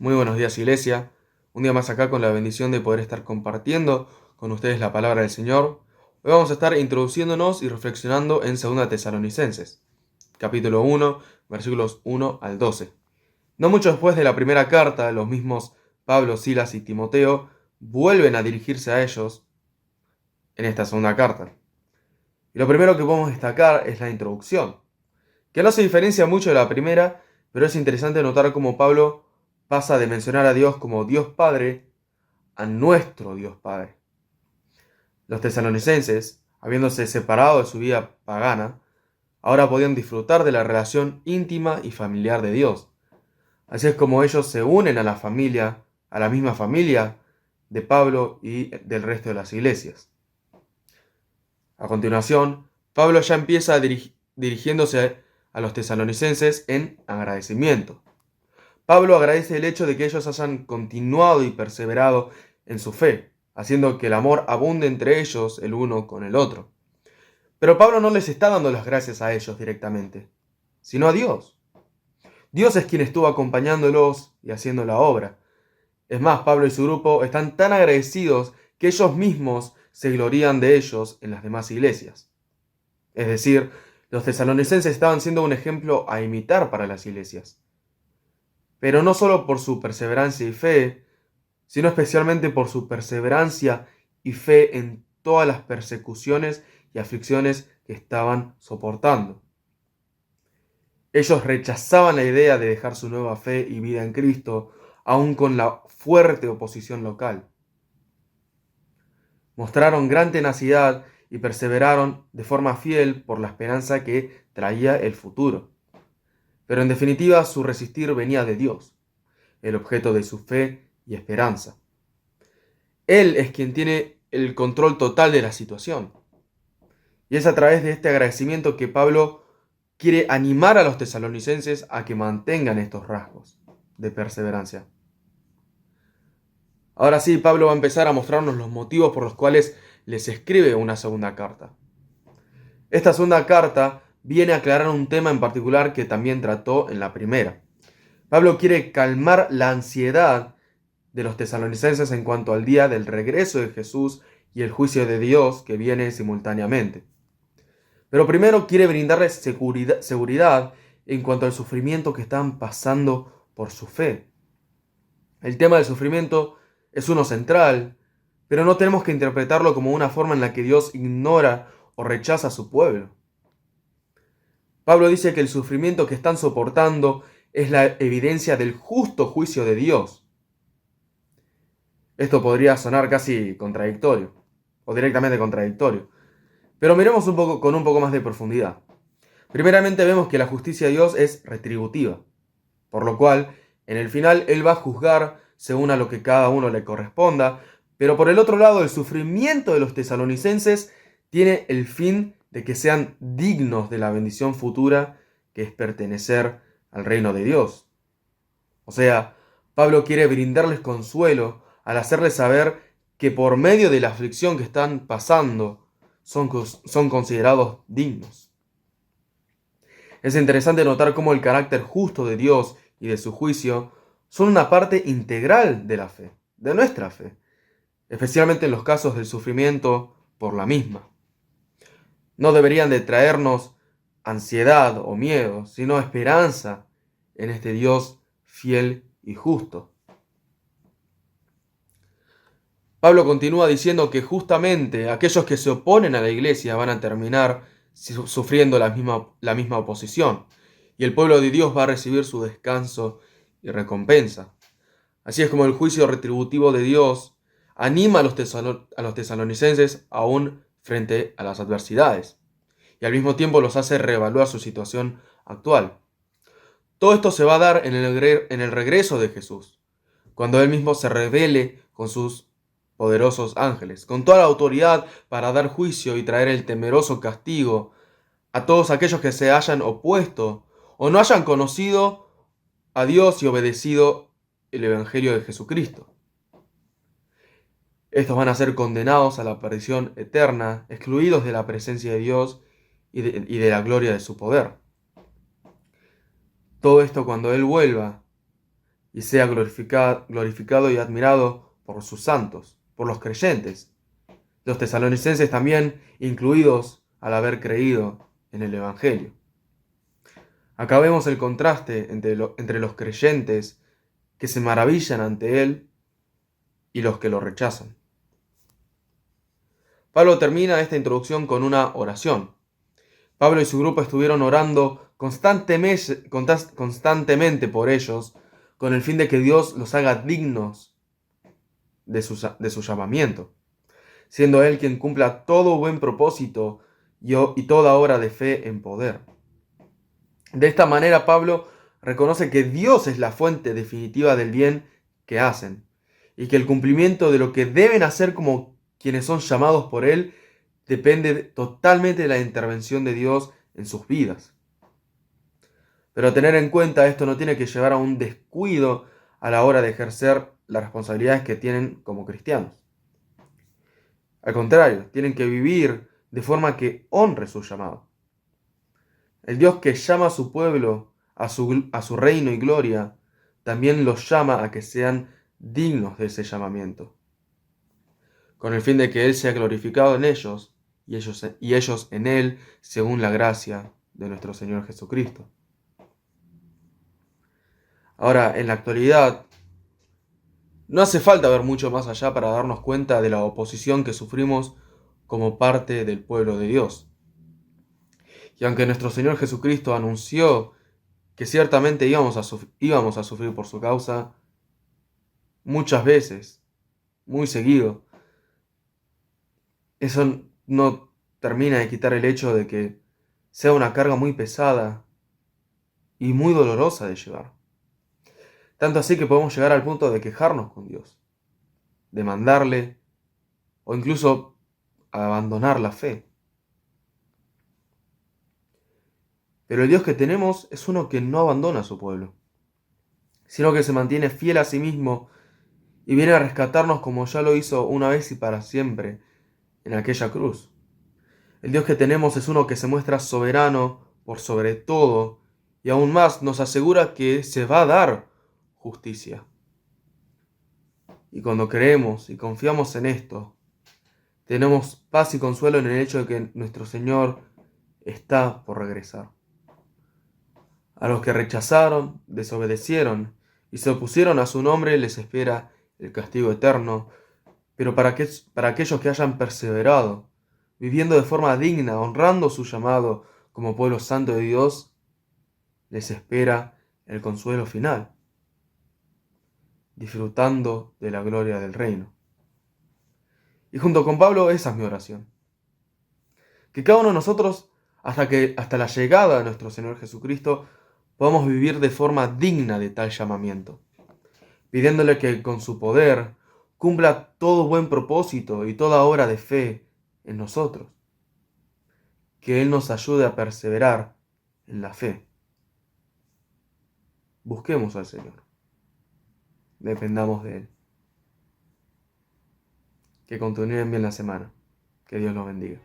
Muy buenos días, Iglesia. Un día más acá con la bendición de poder estar compartiendo con ustedes la palabra del Señor. Hoy vamos a estar introduciéndonos y reflexionando en 2 Tesalonicenses, capítulo 1, versículos 1 al 12. No mucho después de la primera carta, los mismos Pablo, Silas y Timoteo vuelven a dirigirse a ellos en esta segunda carta. Y lo primero que podemos destacar es la introducción, que no se diferencia mucho de la primera, pero es interesante notar cómo Pablo pasa de mencionar a Dios como Dios Padre a nuestro Dios Padre. Los tesalonicenses, habiéndose separado de su vida pagana, ahora podían disfrutar de la relación íntima y familiar de Dios. Así es como ellos se unen a la familia, a la misma familia de Pablo y del resto de las iglesias. A continuación, Pablo ya empieza dirigiéndose a los tesalonicenses en agradecimiento. Pablo agradece el hecho de que ellos hayan continuado y perseverado en su fe, haciendo que el amor abunde entre ellos el uno con el otro. Pero Pablo no les está dando las gracias a ellos directamente, sino a Dios. Dios es quien estuvo acompañándolos y haciendo la obra. Es más, Pablo y su grupo están tan agradecidos que ellos mismos se glorían de ellos en las demás iglesias. Es decir, los tesalonicenses estaban siendo un ejemplo a imitar para las iglesias. Pero no solo por su perseverancia y fe, sino especialmente por su perseverancia y fe en todas las persecuciones y aflicciones que estaban soportando. Ellos rechazaban la idea de dejar su nueva fe y vida en Cristo, aun con la fuerte oposición local. Mostraron gran tenacidad y perseveraron de forma fiel por la esperanza que traía el futuro. Pero en definitiva su resistir venía de Dios, el objeto de su fe y esperanza. Él es quien tiene el control total de la situación. Y es a través de este agradecimiento que Pablo quiere animar a los tesalonicenses a que mantengan estos rasgos de perseverancia. Ahora sí, Pablo va a empezar a mostrarnos los motivos por los cuales les escribe una segunda carta. Esta segunda carta viene a aclarar un tema en particular que también trató en la primera. Pablo quiere calmar la ansiedad de los tesalonicenses en cuanto al día del regreso de Jesús y el juicio de Dios que viene simultáneamente. Pero primero quiere brindarles seguridad en cuanto al sufrimiento que están pasando por su fe. El tema del sufrimiento es uno central, pero no tenemos que interpretarlo como una forma en la que Dios ignora o rechaza a su pueblo. Pablo dice que el sufrimiento que están soportando es la evidencia del justo juicio de Dios. Esto podría sonar casi contradictorio, o directamente contradictorio, pero miremos con un poco más de profundidad. Primeramente vemos que la justicia de Dios es retributiva, por lo cual en el final Él va a juzgar según a lo que cada uno le corresponda, pero por el otro lado el sufrimiento de los tesalonicenses tiene el fin de que sean dignos de la bendición futura que es pertenecer al reino de Dios. O sea, Pablo quiere brindarles consuelo al hacerles saber que por medio de la aflicción que están pasando son considerados dignos. Es interesante notar cómo el carácter justo de Dios y de su juicio son una parte integral de la fe, de nuestra fe, especialmente en los casos del sufrimiento por la misma. No deberían de traernos ansiedad o miedo, sino esperanza en este Dios fiel y justo. Pablo continúa diciendo que justamente aquellos que se oponen a la iglesia van a terminar sufriendo la misma oposición, y el pueblo de Dios va a recibir su descanso y recompensa. Así es como el juicio retributivo de Dios anima a los tesalonicenses aún frente a las adversidades, y al mismo tiempo los hace reevaluar su situación actual. Todo esto se va a dar en el regreso de Jesús, cuando Él mismo se revele con sus poderosos ángeles, con toda la autoridad para dar juicio y traer el temeroso castigo a todos aquellos que se hayan opuesto o no hayan conocido a Dios y obedecido el Evangelio de Jesucristo. Estos van a ser condenados a la perdición eterna, excluidos de la presencia de Dios y de la gloria de su poder. Todo esto cuando Él vuelva y sea glorificado y admirado por sus santos, por los creyentes, los tesalonicenses también incluidos al haber creído en el Evangelio. Acá vemos el contraste entre los creyentes que se maravillan ante él y los que lo rechazan. Pablo termina esta introducción con una oración. Pablo y su grupo estuvieron orando constantemente por ellos, con el fin de que Dios los haga dignos de su llamamiento, siendo Él quien cumpla todo buen propósito y toda obra de fe en poder. De esta manera Pablo reconoce que Dios es la fuente definitiva del bien que hacen, y que el cumplimiento de lo que deben hacer como quienes son llamados por Él depende totalmente de la intervención de Dios en sus vidas. Pero tener en cuenta esto no tiene que llevar a un descuido a la hora de ejercer las responsabilidades que tienen como cristianos. Al contrario, tienen que vivir de forma que honre su llamado. El Dios que llama a su pueblo a su reino y gloria, también los llama a que sean dignos de ese llamamiento, con el fin de que Él sea glorificado en ellos y ellos en Él, según la gracia de nuestro Señor Jesucristo. Ahora, en la actualidad, no hace falta ver mucho más allá para darnos cuenta de la oposición que sufrimos como parte del pueblo de Dios. Y aunque nuestro Señor Jesucristo anunció que ciertamente íbamos a sufrir por su causa, muchas veces, muy seguido, eso no termina de quitar el hecho de que sea una carga muy pesada y muy dolorosa de llevar. Tanto así que podemos llegar al punto de quejarnos con Dios, demandarle o incluso abandonar la fe. Pero el Dios que tenemos es uno que no abandona a su pueblo, sino que se mantiene fiel a sí mismo y viene a rescatarnos como ya lo hizo una vez y para siempre en aquella cruz. El Dios que tenemos es uno que se muestra soberano por sobre todo y aún más nos asegura que se va a dar justicia. Y cuando creemos y confiamos en esto, tenemos paz y consuelo en el hecho de que nuestro Señor está por regresar. A los que rechazaron, desobedecieron y se opusieron a su nombre les espera el castigo eterno, pero para aquellos que hayan perseverado, viviendo de forma digna, honrando su llamado como pueblo santo de Dios, les espera el consuelo final, disfrutando de la gloria del reino. Y junto con Pablo, esa es mi oración. Que cada uno de nosotros, hasta la llegada de nuestro Señor Jesucristo, podamos vivir de forma digna de tal llamamiento, pidiéndole que con su poder cumpla todo buen propósito y toda obra de fe en nosotros. Que Él nos ayude a perseverar en la fe. Busquemos al Señor. Dependamos de Él. Que continúen bien la semana. Que Dios los bendiga.